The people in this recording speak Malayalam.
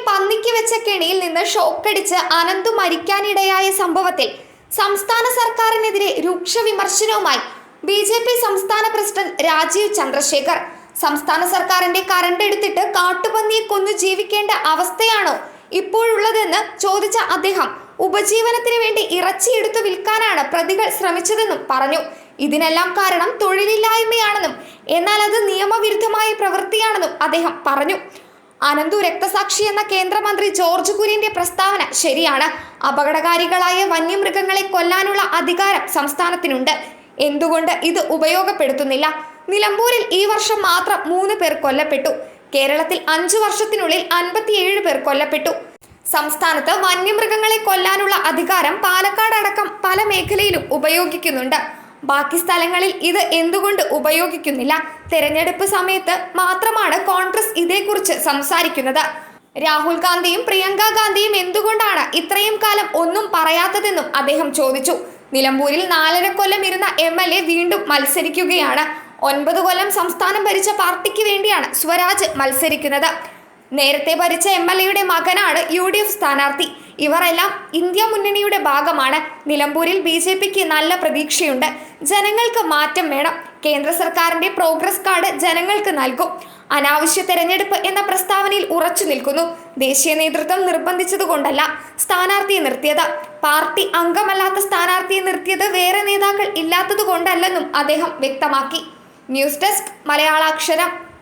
പന്നിക്ക് വെച്ച കെണിയിൽ നിന്ന് ഷോക്കടിച്ച് അനന്തു മരിക്കാനിടയായ സംഭവത്തിൽ സംസ്ഥാന സർക്കാരിനെതിരെ രൂക്ഷ വിമർശനവുമായി BJP സംസ്ഥാന പ്രസിഡന്റ് രാജീവ് ചന്ദ്രശേഖർ. സംസ്ഥാന സർക്കാരിന്റെ കറണ്ട് എടുത്തിട്ട് കാട്ടുപന്നിയെ കൊന്നു ജീവിക്കേണ്ട അവസ്ഥയാണോ ഇപ്പോഴുള്ളതെന്ന് ചോദിച്ച അദ്ദേഹം ഉപജീവനത്തിന് വേണ്ടി ഇറച്ചിയെടുത്തു വിൽക്കാനാണ് പ്രതികൾ ശ്രമിച്ചതെന്നും പറഞ്ഞു. ഇതിനെല്ലാം കാരണം തൊഴിലില്ലായ്മയാണെന്നും എന്നാൽ അത് നിയമവിരുദ്ധമായ പ്രവൃത്തിയാണെന്നും അദ്ദേഹം പറഞ്ഞു. അനന്തു രക്തസാക്ഷി എന്ന കേന്ദ്രമന്ത്രി ജോർജ് കുര്യന്റെ പ്രസ്താവന ശരിയാണ്. അപകടകാരികളായ വന്യമൃഗങ്ങളെ കൊല്ലാനുള്ള അധികാരം സംസ്ഥാനത്തിനുണ്ട്. എന്തുകൊണ്ട് ഇത് ഉപയോഗപ്പെടുത്തുന്നില്ല? നിലമ്പൂരിൽ ഈ വർഷം മാത്രം 3 പേർ കൊല്ലപ്പെട്ടു. കേരളത്തിൽ 5 വർഷത്തിനുള്ളിൽ 57 പേർ കൊല്ലപ്പെട്ടു. സംസ്ഥാനത്ത് വന്യമൃഗങ്ങളെ കൊല്ലാനുള്ള അധികാരം പാലക്കാട് അടക്കം പല മേഖലയിലും ഉപയോഗിക്കുന്നുണ്ട്. ബാക്കി സ്ഥലങ്ങളിൽ ഇത് എന്തുകൊണ്ട് ഉപയോഗിക്കുന്നില്ല? തെരഞ്ഞെടുപ്പ് സമയത്ത് മാത്രമാണ് കോൺഗ്രസ് ഇതേക്കുറിച്ച് സംസാരിക്കുന്നത്. രാഹുൽ ഗാന്ധിയും പ്രിയങ്ക ഗാന്ധിയും എന്തുകൊണ്ടാണ് ഇത്രയും കാലം ഒന്നും പറയാത്തതെന്നും അദ്ദേഹം ചോദിച്ചു. നിലമ്പൂരിൽ 4.5 കൊല്ലം ഇരുന്ന MLA വീണ്ടും മത്സരിക്കുകയാണ്. 9 കൊല്ലം സംസ്ഥാനം ഭരിച്ച പാർട്ടിക്ക് വേണ്ടിയാണ് സ്വരാജ് മത്സരിക്കുന്നത്. നേരത്തെ ഭരിച്ച MLAയുടെ മകനാണ് UDF സ്ഥാനാർത്ഥി. ഇവരെല്ലാം ഇന്ത്യ മുന്നണിയുടെ ഭാഗമാണ്. നിലമ്പൂരിൽ BJPക്ക് നല്ല പ്രതീക്ഷയുണ്ട്. ജനങ്ങൾക്ക് മാറ്റം വേണം. കേന്ദ്ര സർക്കാരിന്റെ പ്രോഗ്രസ് കാർഡ് ജനങ്ങൾക്ക് നൽകും. അനാവശ്യ തെരഞ്ഞെടുപ്പ് എന്ന പ്രസ്താവനയിൽ ഉറച്ചു നിൽക്കുന്നു. ദേശീയ നേതൃത്വം നിർബന്ധിച്ചതുകൊണ്ടല്ല സ്ഥാനാർത്ഥിയെ നിർത്തിയത്. പാർട്ടി അംഗമല്ലാത്ത സ്ഥാനാർത്ഥിയെ നിർത്തിയത് വേറെ നേതാക്കൾ ഇല്ലാത്തത് കൊണ്ടല്ലെന്നും അദ്ദേഹം വ്യക്തമാക്കി. News desk മലയാളാക്ഷരം.